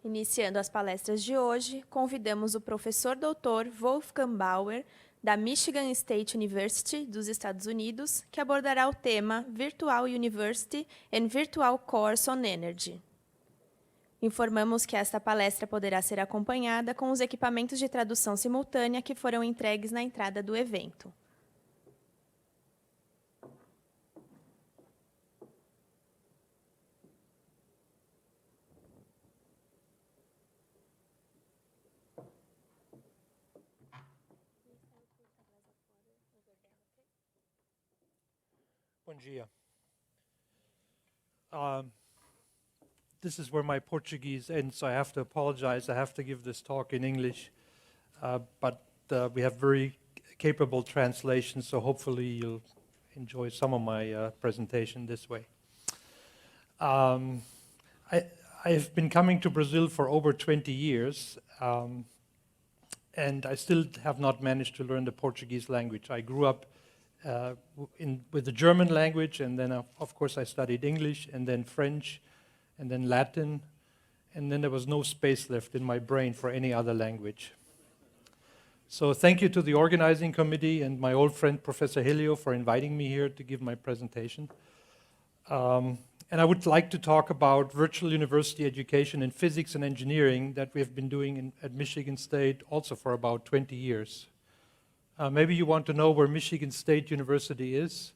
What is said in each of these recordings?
Iniciando as palestras de hoje, convidamos o professor Dr. Wolfgang Bauer, da Michigan State University, dos Estados Unidos, que abordará o tema Virtual University and Virtual Course on Energy. Informamos que esta palestra poderá ser acompanhada com os equipamentos de tradução simultânea que foram entregues na entrada do evento. Bom dia. This is where my Portuguese ends, so I have to apologize. I have to give this talk in English, but we have very capable translations, so hopefully you'll enjoy some of my presentation this way. I've been coming to Brazil for over 20 years, and I still have not managed to learn the Portuguese language. I grew up with the German language, and then of course I studied English, and then French, and then Latin, and then there was no space left in my brain for any other language. So thank you to the organizing committee and my old friend Professor Helio for inviting me here to give my presentation. And I would like to talk about virtual university education in physics and engineering that we have been doing at Michigan State also for about 20 years. Maybe you want to know where Michigan State University is,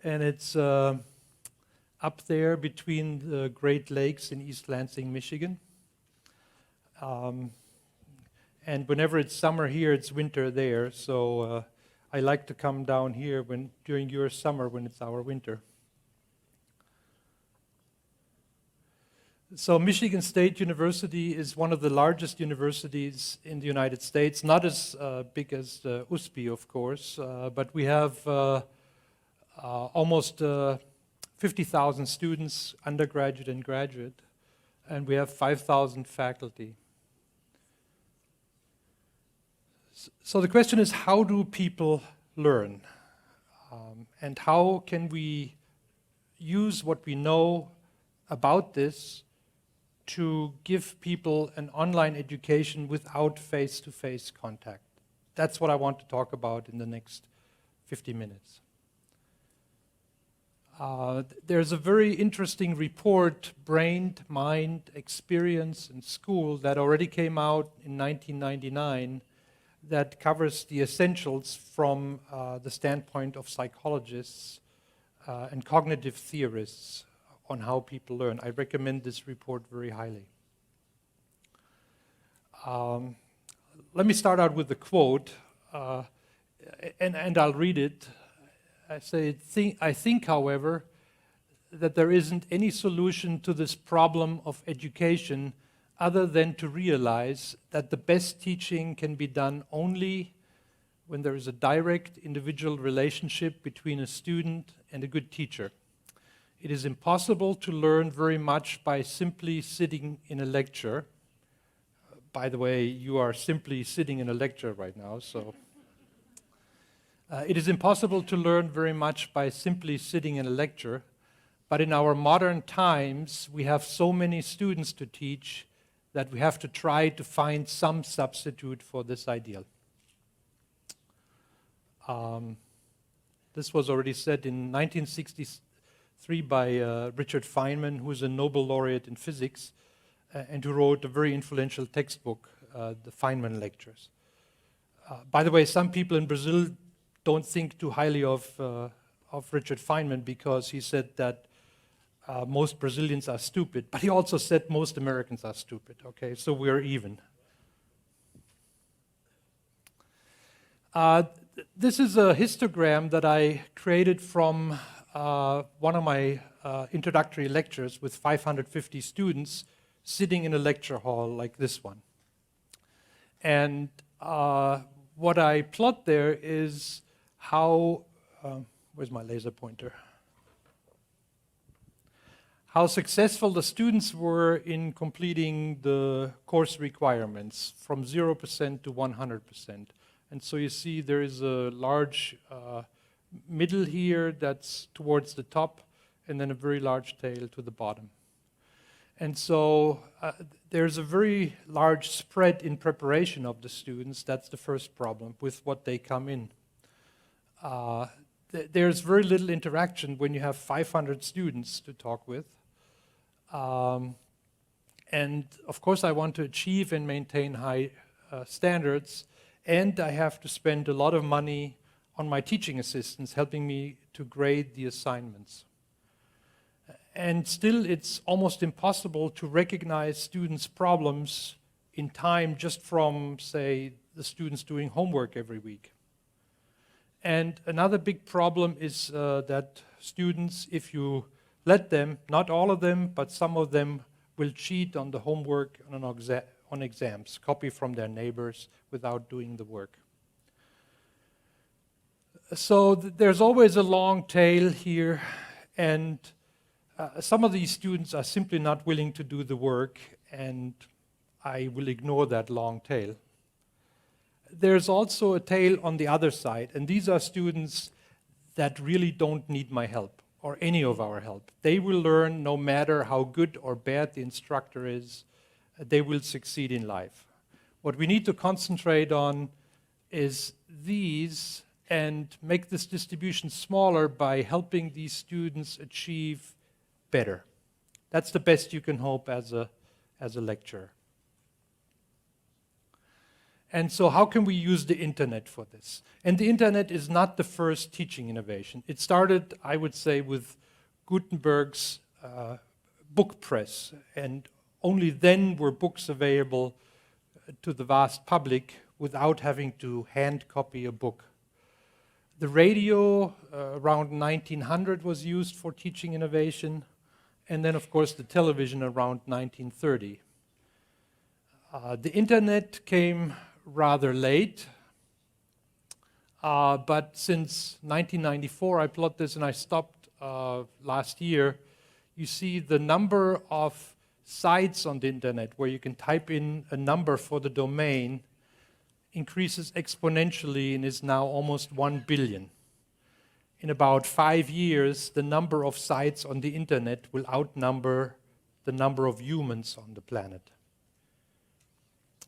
and it's up there between the Great Lakes in East Lansing, Michigan. And whenever it's summer here, it's winter there, so I like to come down here during your summer when it's our winter. So Michigan State University is one of the largest universities in the United States, not as big as USP, of course, but we have almost 50,000 students, undergraduate and graduate, and we have 5,000 faculty. So the question is, how do people learn? And how can we use what we know about this to give people an online education without face-to-face contact? That's what I want to talk about in the next 50 minutes. There's a very interesting report, Brain, Mind, Experience in School, that already came out in 1999 that covers the essentials from the standpoint of psychologists and cognitive theorists on how people learn. I recommend this report very highly. Let me start out with a quote, and I'll read it. I say, I think, however, that there isn't any solution to this problem of education other than to realize that the best teaching can be done only when there is a direct individual relationship between a student and a good teacher. It is impossible to learn very much by simply sitting in a lecture. By the way, you are simply sitting in a lecture right now, so. It is impossible to learn very much by simply sitting in a lecture, but in our modern times, we have so many students to teach that we have to try to find some substitute for this ideal. This was already said in 1963 by Richard Feynman, who is a Nobel laureate in physics, and who wrote a very influential textbook, the Feynman Lectures. By the way, some people in Brazil don't think too highly of Richard Feynman because he said that most Brazilians are stupid, but he also said most Americans are stupid, okay, so we're even. This is a histogram that I created from one of my introductory lectures with 550 students sitting in a lecture hall like this one. And what I plot there is how, where's my laser pointer? How successful the students were in completing the course requirements from 0% to 100%. And so you see there is a large middle here that's towards the top, and then a very large tail to the bottom. And so there's a very large spread in preparation of the students. That's the first problem with what they come in. There's very little interaction when you have 500 students to talk with. And of course I want to achieve and maintain high standards, and I have to spend a lot of money on my teaching assistants helping me to grade the assignments. And still it's almost impossible to recognize students' problems in time just from, say, the students doing homework every week. And another big problem is that students, if you let them, not all of them, but some of them will cheat on the homework on exams, copy from their neighbors without doing the work. So there's always a long tail here, and some of these students are simply not willing to do the work, and I will ignore that long tail. There's also a tail on the other side, and these are students that really don't need my help or any of our help. They will learn no matter how good or bad the instructor is, they will succeed in life. What we need to concentrate on is these and make this distribution smaller by helping these students achieve better. That's the best you can hope as a lecturer. And so how can we use the internet for this? And the internet is not the first teaching innovation. It started, I would say, with Gutenberg's book press, and only then were books available to the vast public without having to hand copy a book. The radio around 1900 was used for teaching innovation, and then of course the television around 1930. The internet came rather late, but since 1994, I plot this and I stopped last year, you see the number of sites on the internet where you can type in a number for the domain increases exponentially and is now almost 1 billion. In about 5 years, the number of sites on the internet will outnumber the number of humans on the planet.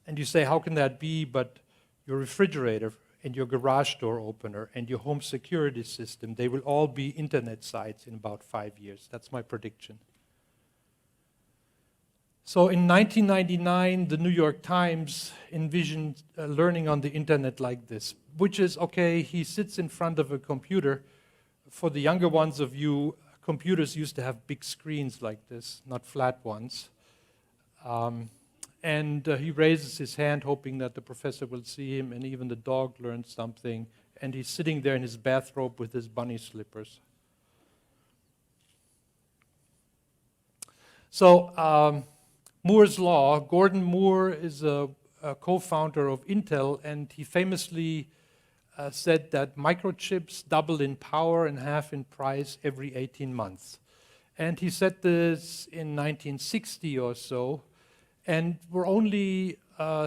And you say, how can that be? But your refrigerator and your garage door opener and your home security system, they will all be internet sites in about 5 years. That's my prediction. So in 1999, the New York Times envisioned learning on the internet like this, which is, okay, he sits in front of a computer. For the younger ones of you, computers used to have big screens like this, not flat ones. And he raises his hand hoping that the professor will see him, and even the dog learns something, and he's sitting there in his bathrobe with his bunny slippers. So Moore's Law, Gordon Moore is a co-founder of Intel, and he famously said that microchips double in power and half in price every 18 months. And he said this in 1960 or so, and we're only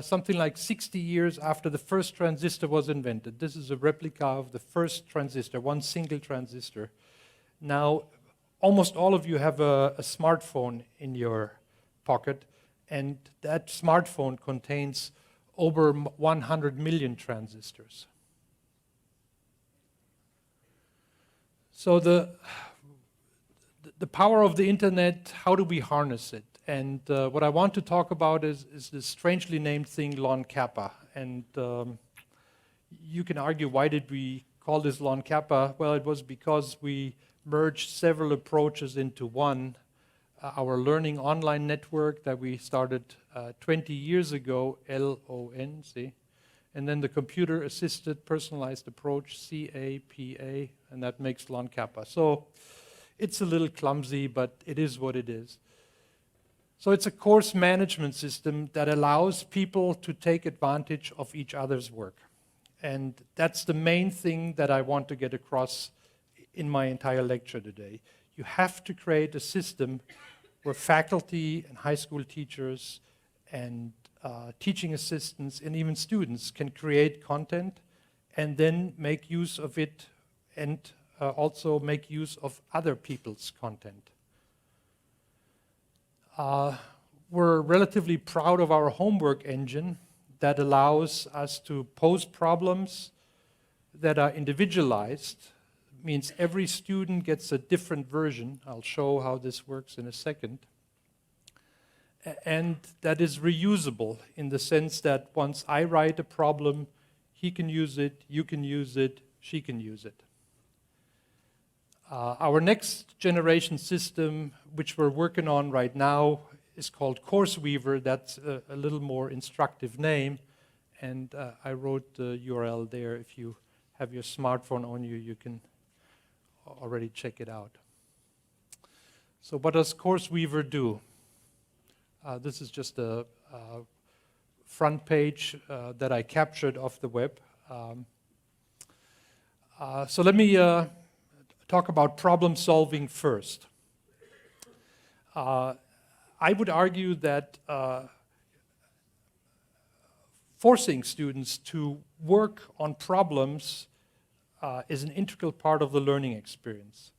something like 60 years after the first transistor was invented. This is a replica of the first transistor, one single transistor. Now, almost all of you have a smartphone in your pocket, and that smartphone contains over 100 million transistors. So the power of the internet, how do we harness it? And what I want to talk about is this strangely named thing, lon kappa. And you can argue, why did we call this lon kappa? Well, it was because we merged several approaches into one. Our learning online network that we started 20 years ago, LON, see? And then the computer-assisted personalized approach, CAPA, and that makes lon kappa. So it's a little clumsy, but it is what it is. So it's a course management system that allows people to take advantage of each other's work. And that's the main thing that I want to get across in my entire lecture today. You have to create a system where faculty and high school teachers and teaching assistants and even students can create content and then make use of it and also make use of other people's content. We're relatively proud of our homework engine that allows us to pose problems that are individualized. It means every student gets a different version. I'll show how this works in a second. And that is reusable in the sense that once I write a problem, he can use it, you can use it, she can use it. Our next generation system, which we're working on right now, is called Course Weaver. That's a little more instructive name, and I wrote the URL there. If you have your smartphone on you, you can already check it out. So what does Course Weaver do? This is just a front page that I captured off the web. So let me talk about problem solving first. I would argue that forcing students to work on problems is an integral part of the learning experience.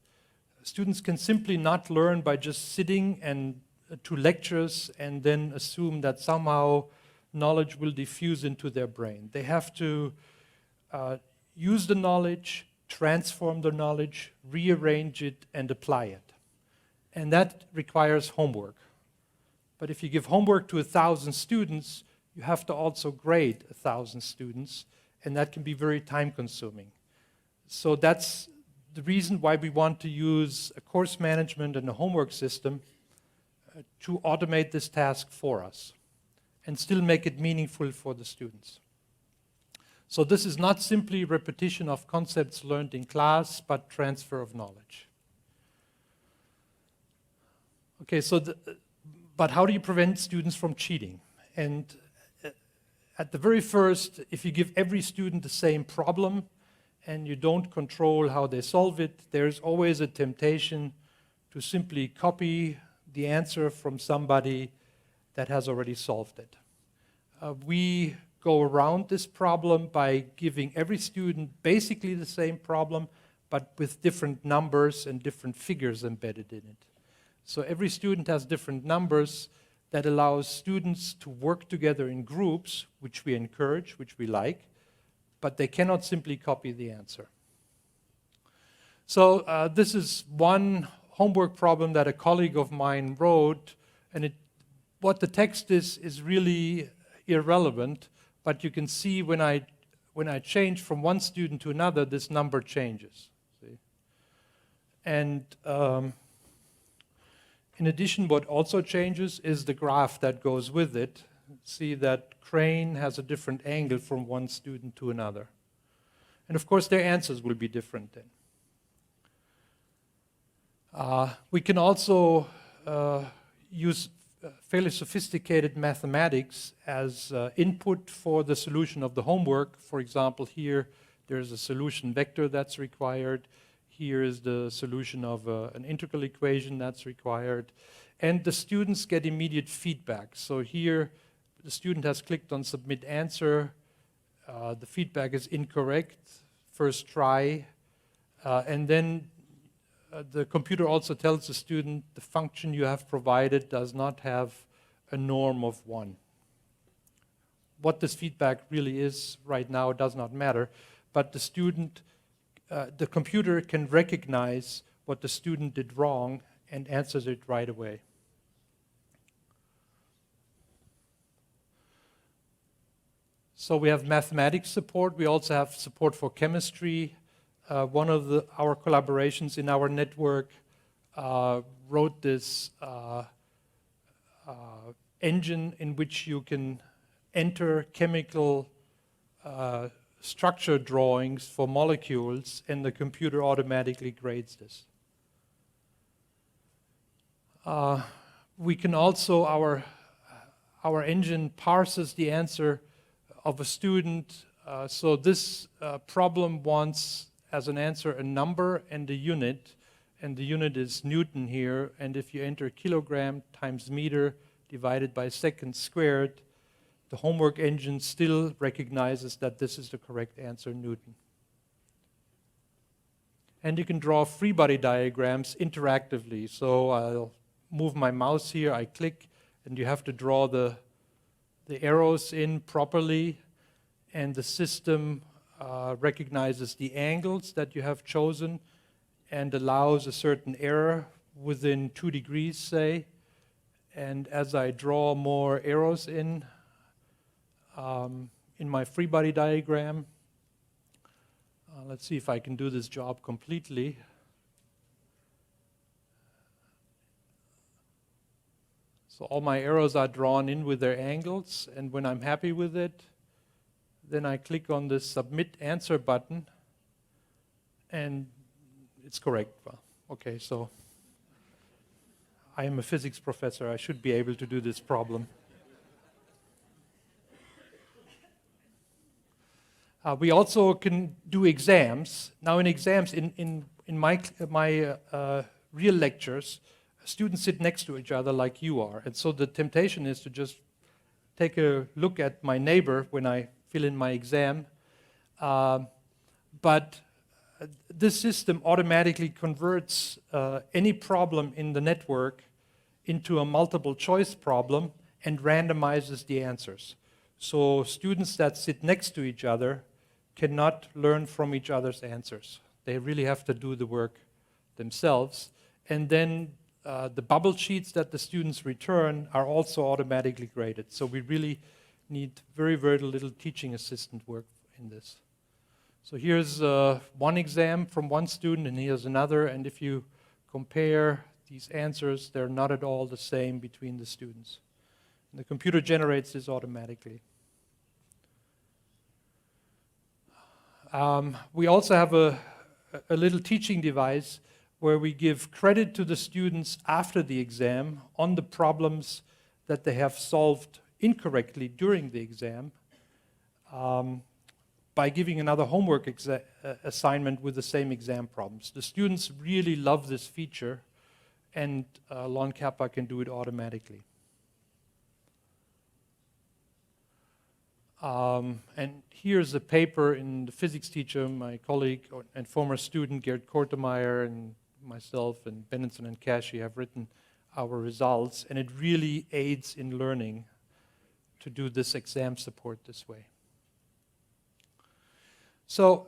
Students can simply not learn by just sitting and to lectures and then assume that somehow knowledge will diffuse into their brain. They have to use the knowledge, transform the knowledge, rearrange it, and apply it. And that requires homework. But if you give homework to 1,000 students, you have to also grade 1,000 students, and that can be very time-consuming. So that's the reason why we want to use a course management and a homework system to automate this task for us and still make it meaningful for the students. So this is not simply repetition of concepts learned in class, but transfer of knowledge. Okay, so but how do you prevent students from cheating? And at the very first, if you give every student the same problem and you don't control how they solve it, there's always a temptation to simply copy the answer from somebody that has already solved it. We go around this problem by giving every student basically the same problem, but with different numbers and different figures embedded in it. So every student has different numbers that allows students to work together in groups, which we encourage, which we like, but they cannot simply copy the answer. So this is one homework problem that a colleague of mine wrote, and what the text is really irrelevant, but you can see when I change from one student to another, this number changes. See? And in addition, what also changes is the graph that goes with it. See that crane has a different angle from one student to another. And of course, their answers will be different then. We can also use fairly sophisticated mathematics as input for the solution of the homework. For example, here there's a solution vector that's required. Here is the solution of an integral equation that's required. And the students get immediate feedback. So here the student has clicked on submit answer. The feedback is incorrect, first try. And then the computer also tells the student the function you have provided does not have a norm of 1. What this feedback really is right now does not matter, but the student, the computer can recognize what the student did wrong and answers it right away. So we have mathematics support. We also have support for chemistry. One of our collaborations in our network wrote this engine in which you can enter chemical structure drawings for molecules, and the computer automatically grades this. We can also, our engine parses the answer of a student. So this problem wants as an answer a number and a unit, and the unit is Newton here, and if you enter kilogram times meter divided by seconds squared, the homework engine still recognizes that this is the correct answer, Newton. And you can draw free body diagrams interactively. So I'll move my mouse here, I click, and you have to draw the arrows in properly, and the system recognizes the angles that you have chosen and allows a certain error within 2 degrees, say. And as I draw more arrows in my free body diagram, let's see if I can do this job completely. So all my arrows are drawn in with their angles, and when I'm happy with it, then I click on the Submit Answer button, and it's correct. Well, okay, so I am a physics professor. I should be able to do this problem. We also can do exams. Now in exams, in my real lectures, students sit next to each other like you are. And so the temptation is to just take a look at my neighbor when I fill in my exam. But this system automatically converts any problem in the network into a multiple choice problem and randomizes the answers. So students that sit next to each other cannot learn from each other's answers. They really have to do the work themselves. And then the bubble sheets that the students return are also automatically graded. So we really need very, very little teaching assistant work in this. So here's one exam from one student, and here's another. And if you compare these answers, they're not at all the same between the students. And the computer generates this automatically. We also have a little teaching device where we give credit to the students after the exam on the problems that they have solved incorrectly during the exam by giving another homework assignment with the same exam problems. The students really love this feature, and Lon Kappa can do it automatically. And here's a paper in the physics teacher, my colleague and former student Gerd Kortemeyer and myself and Benenson and Kashi have written our results, and it really aids in learning to do this exam support this way. So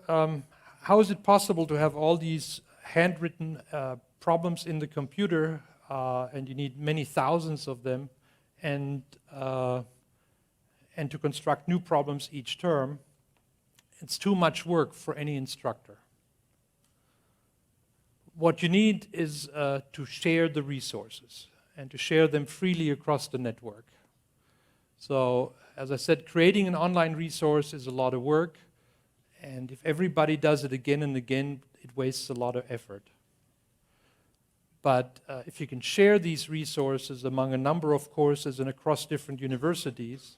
how is it possible to have all these handwritten problems in the computer, and you need many thousands of them, and to construct new problems each term? It's too much work for any instructor. What you need is to share the resources and to share them freely across the network. So, as I said, creating an online resource is a lot of work, and if everybody does it again and again, it wastes a lot of effort. But if you can share these resources among a number of courses and across different universities,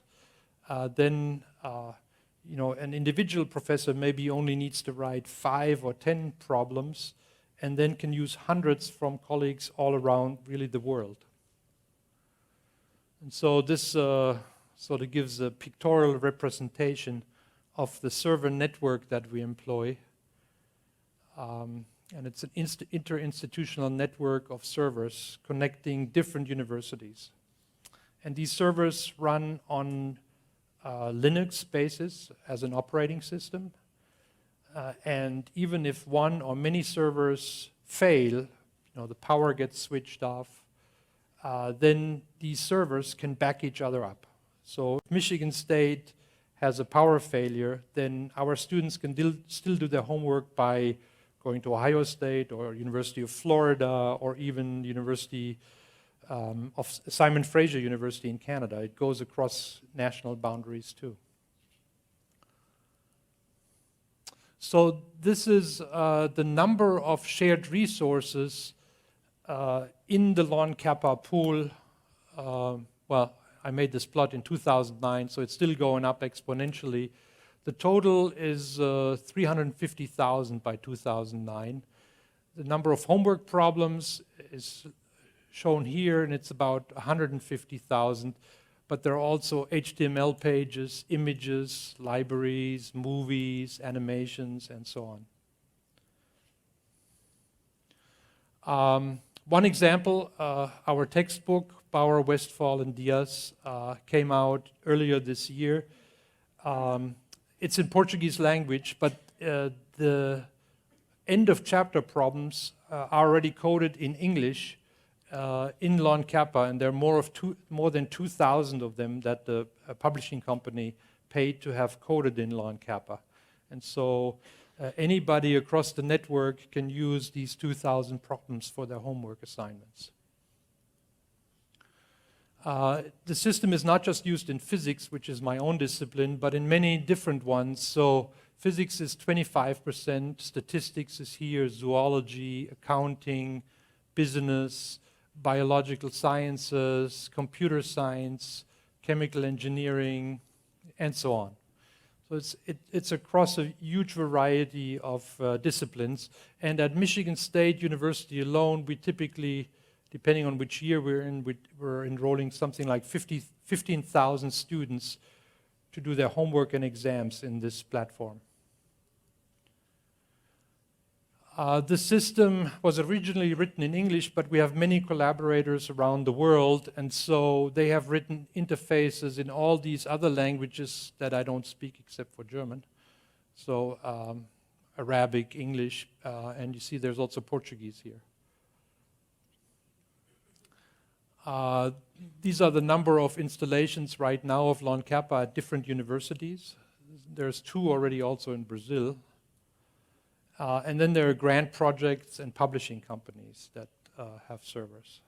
then an individual professor maybe only needs to write 5 or 10 problems, and then can use hundreds from colleagues all around really the world. And so this sort of gives a pictorial representation of the server network that we employ. And it's an interinstitutional network of servers connecting different universities. And these servers run on Linux basis as an operating system. And even if one or many servers fail, the power gets switched off, then these servers can back each other up. So if Michigan State has a power failure, then our students can still do their homework by going to Ohio State or University of Florida or even University of Simon Fraser University in Canada. It goes across national boundaries too. So this is the number of shared resources in the Lon Kappa pool. Well, I made this plot in 2009, so it's still going up exponentially. The total is 350,000 by 2009. The number of homework problems is shown here, and it's about 150,000. But there are also HTML pages, images, libraries, movies, animations, and so on. One example, our textbook, Bauer, Westphal, and Diaz, came out earlier this year. It's in Portuguese language, but the end of chapter problems are already coded in English in Lon Kappa, and there are more than 2,000 of them that the publishing company paid to have coded in Lon Kappa. And so anybody across the network can use these 2,000 problems for their homework assignments. The system is not just used in physics, which is my own discipline, but in many different ones. So physics is 25%, statistics is here, zoology, accounting, business, biological sciences, computer science, chemical engineering, and so on. So it's across a huge variety of disciplines. And at Michigan State University alone, we typically, depending on which year we're in, we're enrolling something like 15,000 students to do their homework and exams in this platform. The system was originally written in English, but we have many collaborators around the world, and so they have written interfaces in all these other languages that I don't speak except for German. So Arabic, English, and you see there's also Portuguese here. These are the number of installations right now of Lon Kappa at different universities. There's 2 already also in Brazil. And then there are grant projects and publishing companies that have servers.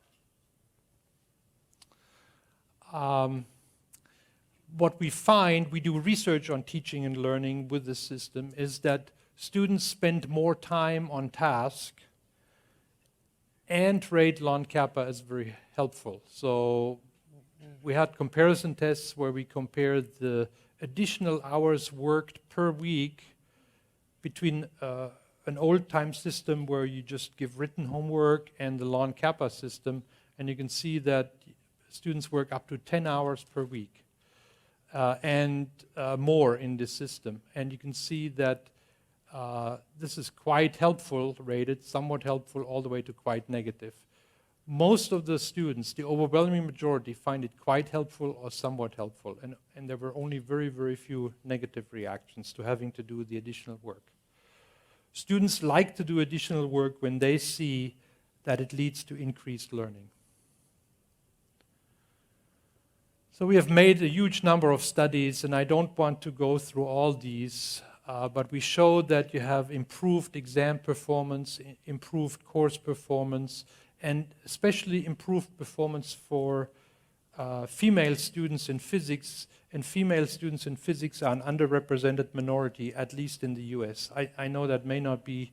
What we find, we do research on teaching and learning with this system, is that students spend more time on task and rate Lon Kappa as very helpful. So we had comparison tests where we compared the additional hours worked per week between an old-time system where you just give written homework and the Lon Kappa system, and you can see that students work up to 10 hours per week and more in this system. And you can see that this is quite helpful, rated, somewhat helpful, all the way to quite negative. Most of the students, the overwhelming majority, find it quite helpful or somewhat helpful, and there were only very, very few negative reactions to having to do the additional work. Students like to do additional work when they see that it leads to increased learning. So we have made a huge number of studies, and I don't want to go through all these, but we showed that you have improved exam performance, improved course performance, and especially improved performance for female students in physics, and female students in physics are an underrepresented minority, at least in the US. I know that may not be,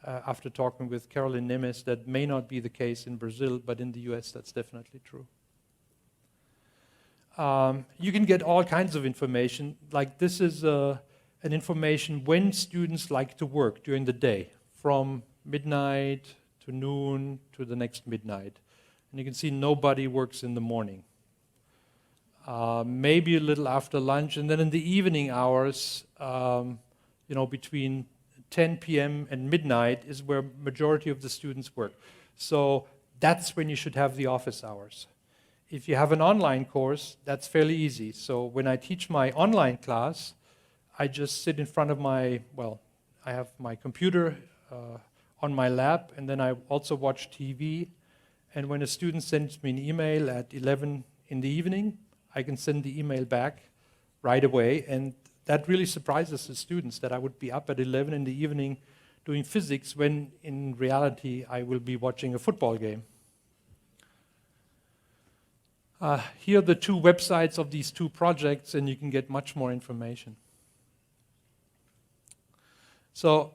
after talking with Caroline Nemes, that may not be the case in Brazil, but in the US that's definitely true. You can get all kinds of information, like this is an information when students like to work during the day, from midnight to noon to the next midnight. And you can see nobody works in the morning. Maybe a little after lunch, and then in the evening hours, between 10 p.m. and midnight is where majority of the students work. So that's when you should have the office hours. If you have an online course, that's fairly easy. So when I teach my online class, I just sit in front of I have my computer on my lap, and then I also watch TV. And when a student sends me an email at 11 in the evening, I can send the email back right away, and that really surprises the students that I would be up at 11 in the evening doing physics when in reality I will be watching a football game. Here are the 2 websites of these 2 projects, and you can get much more information. So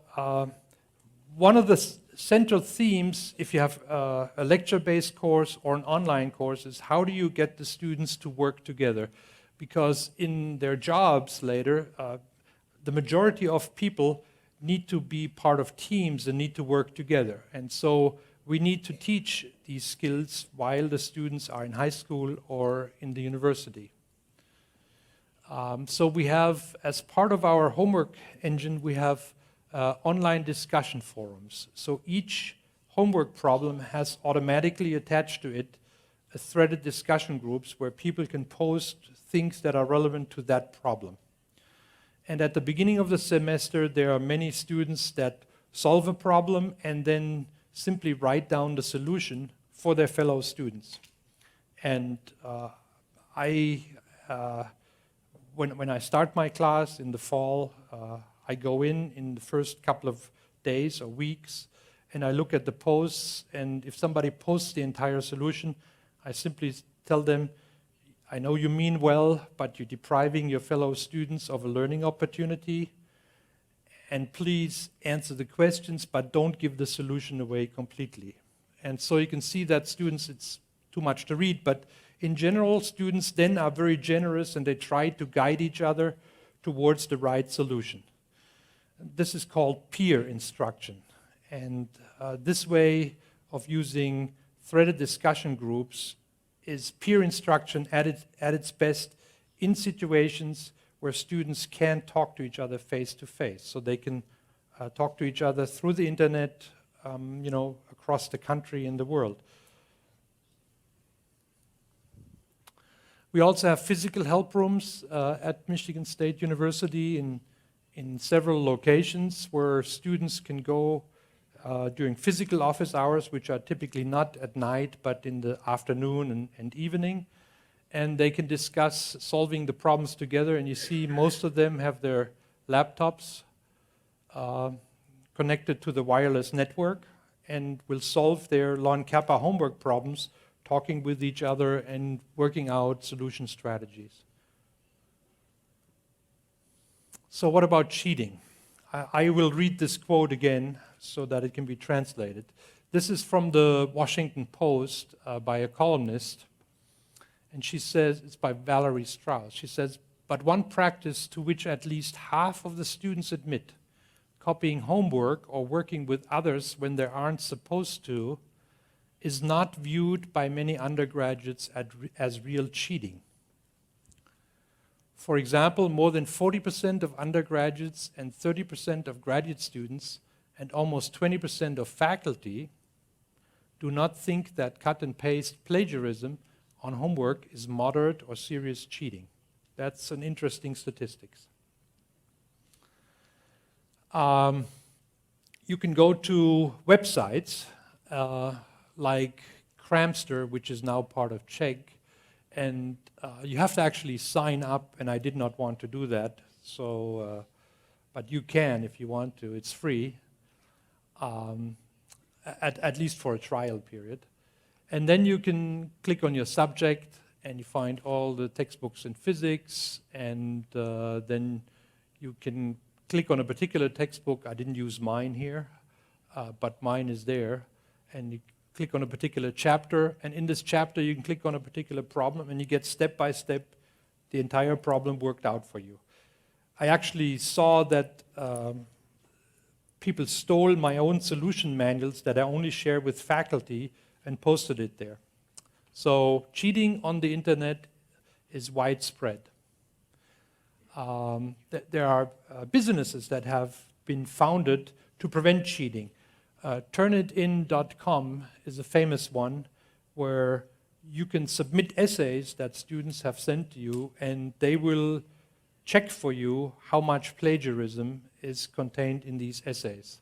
one of the central themes, if you have a lecture-based course or an online course, is how do you get the students to work together? Because in their jobs later, the majority of people need to be part of teams and need to work together. And so we need to teach these skills while the students are in high school or in the university. So we have, as part of our homework engine, we have online discussion forums. So each homework problem has automatically attached to it a threaded discussion groups where people can post things that are relevant to that problem. And at the beginning of the semester, there are many students that solve a problem and then simply write down the solution for their fellow students. And when I start my class in the fall, I go in the first couple of days or weeks, and I look at the posts, and if somebody posts the entire solution, I simply tell them, I know you mean well, but you're depriving your fellow students of a learning opportunity, and please answer the questions, but don't give the solution away completely. And so you can see that students, it's too much to read, but in general, students then are very generous and they try to guide each other towards the right solution. This is called peer instruction. And this way of using threaded discussion groups is peer instruction at its best in situations where students can't talk to each other face to face. So they can talk to each other through the internet, across the country and the world. We also have physical help rooms at Michigan State University in several locations where students can go during physical office hours, which are typically not at night, but in the afternoon and evening. And they can discuss solving the problems together. And you see most of them have their laptops connected to the wireless network and will solve their Lon Kappa homework problems, talking with each other and working out solution strategies. So what about cheating? I will read this quote again so that it can be translated. This is from the Washington Post by a columnist, and she says, it's by Valerie Strauss. She says, but one practice to which at least half of the students admit, copying homework or working with others when they aren't supposed to, is not viewed by many undergraduates as real cheating. For example, more than 40% of undergraduates and 30% of graduate students and almost 20% of faculty do not think that cut and paste plagiarism on homework is moderate or serious cheating. That's an interesting statistics. You can go to websites like Cramster, which is now part of Chegg, and you have to actually sign up, and I did not want to do that, so but you can if you want to. It's free, at least for a trial period. And then you can click on your subject, and you find all the textbooks in physics, and then you can click on a particular textbook. I didn't use mine here, but mine is there, and you click on a particular chapter, and in this chapter you can click on a particular problem, and you get step by step the entire problem worked out for you. I actually saw that people stole my own solution manuals that I only share with faculty and posted it there. So cheating on the internet is widespread. There are businesses that have been founded to prevent cheating. Turnitin.com is a famous one where you can submit essays that students have sent to you, and they will check for you how much plagiarism is contained in these essays.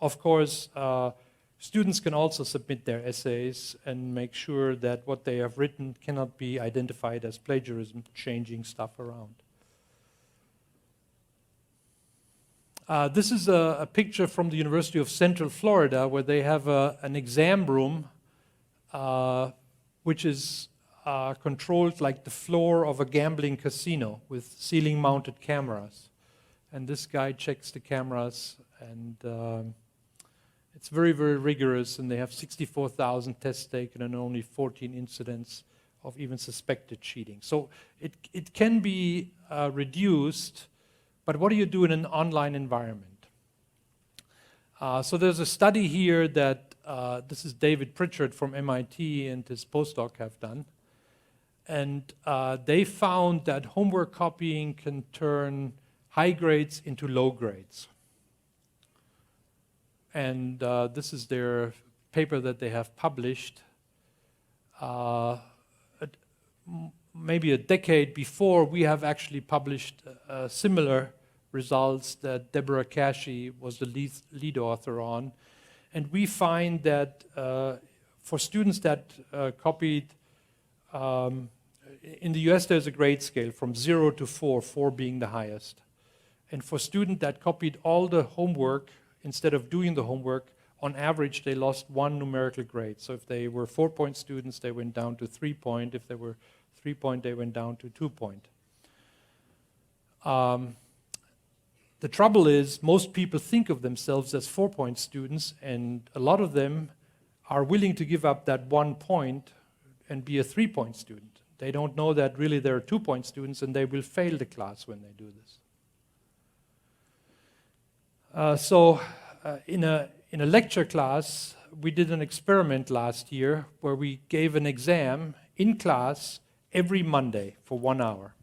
Of course, students can also submit their essays and make sure that what they have written cannot be identified as plagiarism, changing stuff around. This is a picture from the University of Central Florida where they have an exam room which is controlled like the floor of a gambling casino with ceiling-mounted cameras. And this guy checks the cameras, and it's very, very rigorous, and they have 64,000 tests taken and only 14 incidents of even suspected cheating. So it can be reduced. But what do you do in an online environment? So there's a study here that, this is David Pritchard from MIT and his postdoc have done. And they found that homework copying can turn high grades into low grades. And this is their paper that they have published maybe a decade before we have actually published similar results that Deborah Cashy was the lead author on. And we find that for students that copied, in the US there's a grade scale from 0 to 4, 4 being the highest. And for students that copied all the homework, instead of doing the homework, on average they lost 1 numerical grade. So if they were 4-point students, they went down to 3-point. If they were 3-point, they went down to 2-point. The trouble is, most people think of themselves as 4-point students, and a lot of them are willing to give up that 1 point and be a 3-point student. They don't know that really they're 2-point students, and they will fail the class when they do this. In a lecture class, we did an experiment last year where we gave an exam in class every Monday for 1 hour.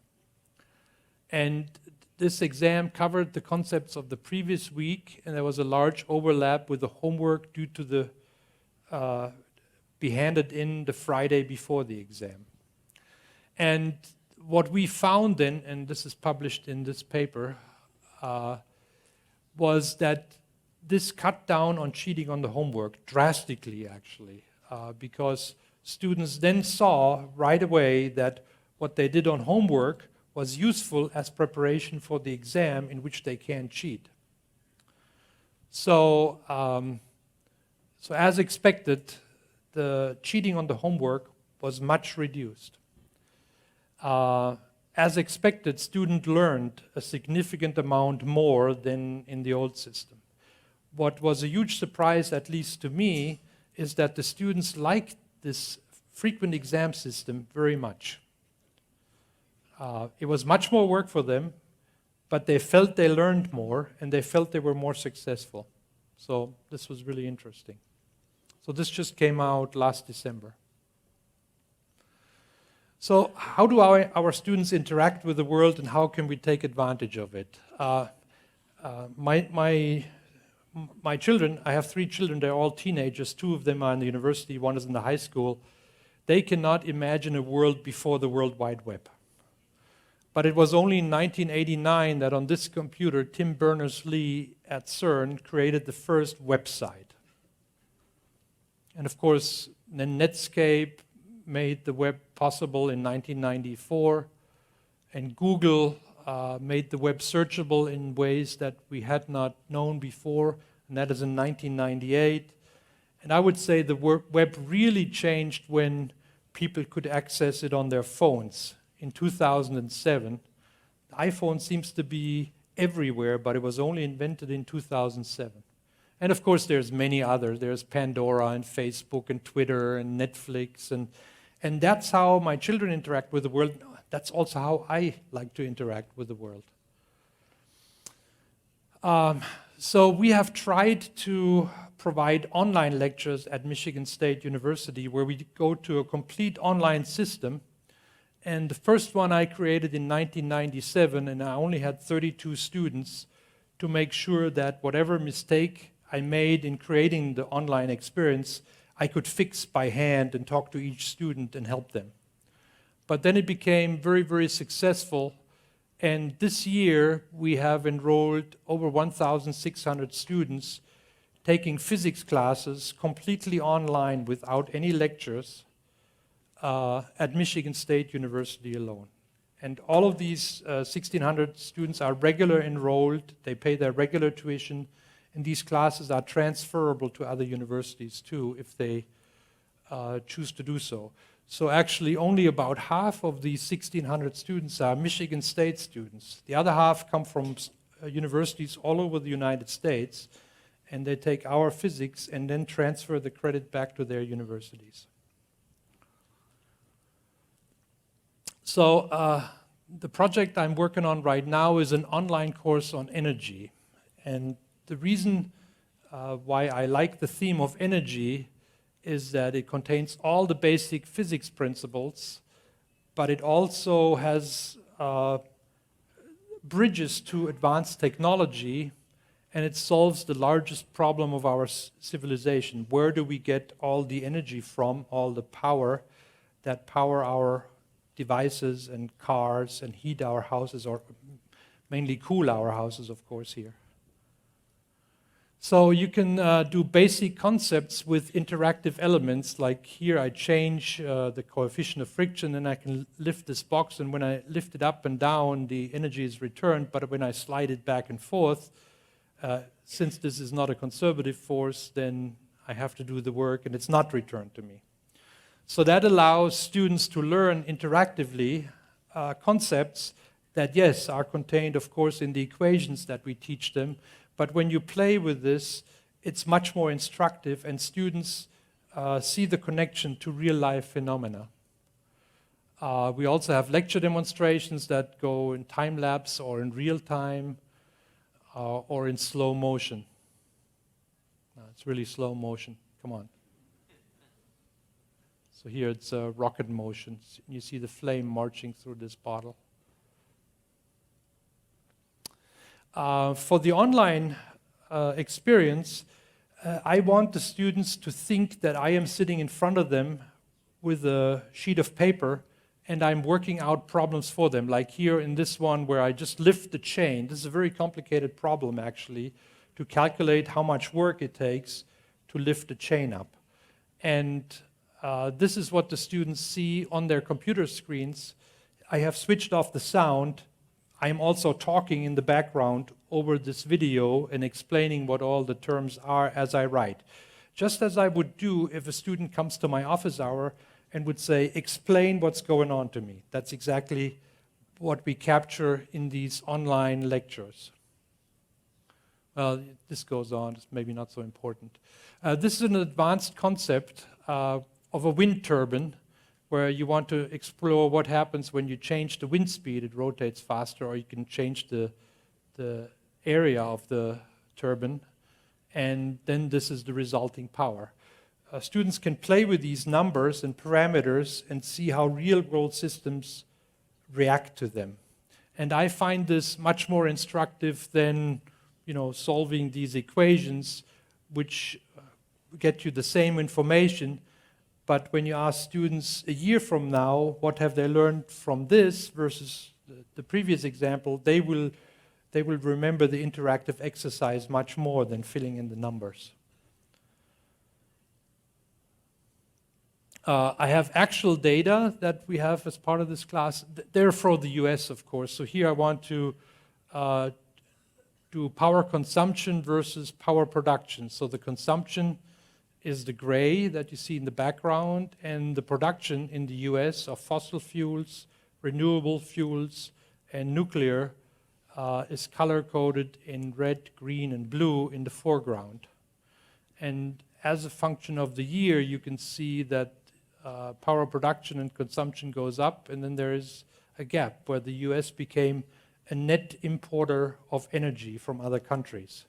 And this exam covered the concepts of the previous week, and there was a large overlap with the homework due to the be handed in the Friday before the exam. And what we found then, and this is published in this paper, was that this cut down on cheating on the homework drastically, actually, because students then saw right away that what they did on homework was useful as preparation for the exam in which they can't cheat. So as expected, the cheating on the homework was much reduced. As expected, students learned a significant amount more than in the old system. What was a huge surprise, at least to me, is that the students liked this frequent exam system very much. It was much more work for them, but they felt they learned more, and they felt they were more successful. So this was really interesting. So this just came out last December. So how do our students interact with the world, and how can we take advantage of it? My children, I have 3 children, they're all teenagers. 2 of them are in the university, 1 is in the high school. They cannot imagine a world before the World Wide Web. But it was only in 1989 that on this computer, Tim Berners-Lee at CERN created the first website. And of course, then Netscape made the web possible in 1994, and Google made the web searchable in ways that we had not known before, and that is in 1998. And I would say the web really changed when people could access it on their phones in 2007. The iPhone seems to be everywhere, but it was only invented in 2007. And of course, there's many others. There's Pandora and Facebook and Twitter and Netflix, and that's how my children interact with the world. That's also how I like to interact with the world. So we have tried to provide online lectures at Michigan State University where we go to a complete online system. And the first one I created in 1997, and I only had 32 students to make sure that whatever mistake I made in creating the online experience, I could fix by hand and talk to each student and help them. But then it became very, very successful. And this year, we have enrolled over 1,600 students taking physics classes completely online without any lectures at Michigan State University alone. And all of these 1,600 students are regular enrolled. They pay their regular tuition. And these classes are transferable to other universities too if they choose to do so. So actually only about half of these 1,600 students are Michigan State students. The other half come from universities all over the United States, and they take our physics and then transfer the credit back to their universities. So the project I'm working on right now is an online course on energy. And the reason why I like the theme of energy is that it contains all the basic physics principles, but it also has bridges to advanced technology, and it solves the largest problem of our civilization. Where do we get all the energy from, all the power that power our devices and cars and heat our houses, or mainly cool our houses, of course, here. So you can do basic concepts with interactive elements, like here I change the coefficient of friction, and I can lift this box, and when I lift it up and down, the energy is returned, but when I slide it back and forth, since this is not a conservative force, then I have to do the work, and it's not returned to me. So that allows students to learn interactively concepts that, yes, are contained, of course, in the equations that we teach them, but when you play with this, it's much more instructive, and students see the connection to real-life phenomena. We also have lecture demonstrations that go in time-lapse or in real time or in slow motion. No, it's really slow motion. Come on. So here it's rocket motion. You see the flame marching through this bottle. For the online experience, I want the students to think that I am sitting in front of them with a sheet of paper and I'm working out problems for them, like here in this one where I just lift the chain. This is a very complicated problem, actually, to calculate how much work it takes to lift the chain up. And this is what the students see on their computer screens. I have switched off the sound. I am also talking in the background over this video and explaining what all the terms are as I write. Just as I would do if a student comes to my office hour and would say, explain what's going on to me. That's exactly what we capture in these online lectures. Well, this goes on, it's maybe not so important. This is an advanced concept of a wind turbine, where you want to explore what happens when you change the wind speed. It rotates faster, or you can change the area of the turbine, and then this is the resulting power. Students can play with these numbers and parameters and see how real-world systems react to them. And I find this much more instructive than, solving these equations, which get you the same information. But when you ask students a year from now, what have they learned from this versus the previous example, they will remember the interactive exercise much more than filling in the numbers. I have actual data that we have as part of this class. They're for the US, of course. So here I want to do power consumption versus power production. So the consumption is the gray that you see in the background, and the production in the US of fossil fuels, renewable fuels, and nuclear is color-coded in red, green, and blue in the foreground. And as a function of the year, you can see that power production and consumption goes up, and then there is a gap where the US became a net importer of energy from other countries.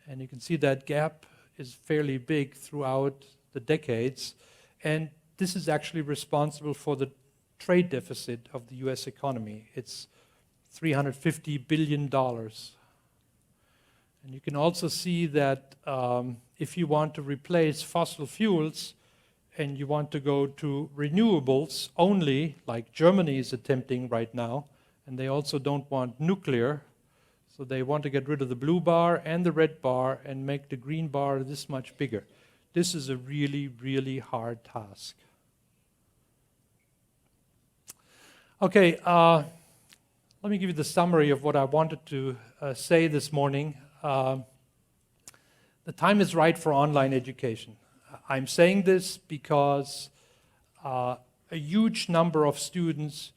And you can see that gap is fairly big throughout the decades, and this is actually responsible for the trade deficit of the US economy. It's $350 billion. And you can also see that if you want to replace fossil fuels and you want to go to renewables only, like Germany is attempting right now, and they also don't want nuclear, so they want to get rid of the blue bar and the red bar and make the green bar this much bigger. This is a really, really hard task. Okay, let me give you the summary of what I wanted to say this morning. The time is right for online education. I'm saying this because a huge number of students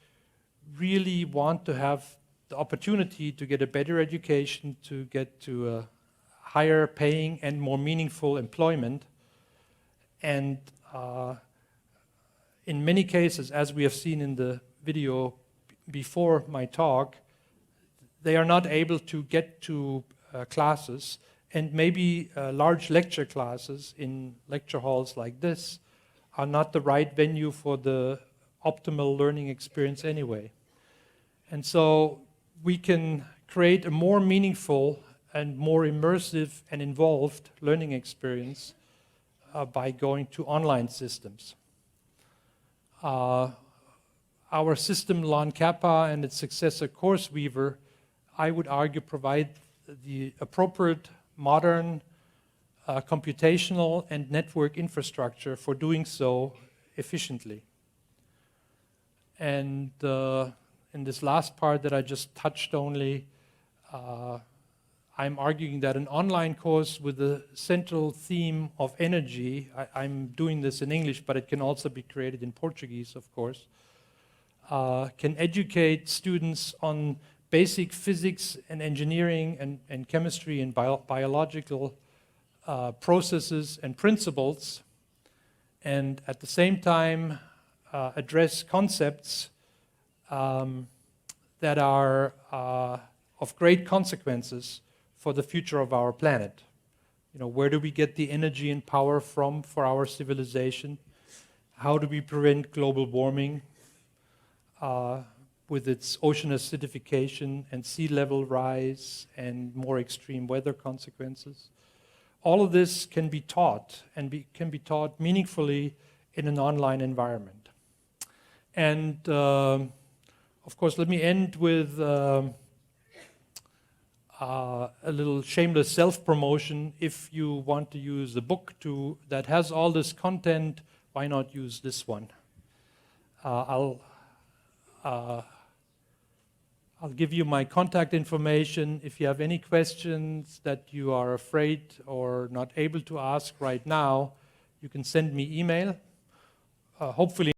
really want to have the opportunity to get a better education, to get to a higher paying and more meaningful employment. And in many cases, as we have seen in the video before my talk, they are not able to get to classes, and maybe large lecture classes in lecture halls like this are not the right venue for the optimal learning experience anyway. And so we can create a more meaningful and more immersive and involved learning experience by going to online systems. Our system Lon Kappa and its successor CourseWeaver, I would argue, provide the appropriate modern computational and network infrastructure for doing so efficiently. And in this last part that I just touched only, I'm arguing that an online course with the central theme of energy, I'm doing this in English, but it can also be created in Portuguese, of course, can educate students on basic physics and engineering and chemistry and biological processes and principles, and at the same time address concepts that are of great consequences for the future of our planet. You know, where do we get the energy and power from for our civilization? How do we prevent global warming with its ocean acidification and sea level rise and more extreme weather consequences? All of this can be taught and can be taught meaningfully in an online environment. And of course, let me end with a little shameless self-promotion. If you want to use the book that has all this content, why not use this one? I'll give you my contact information. If you have any questions that you are afraid or not able to ask right now, you can send me email. Hopefully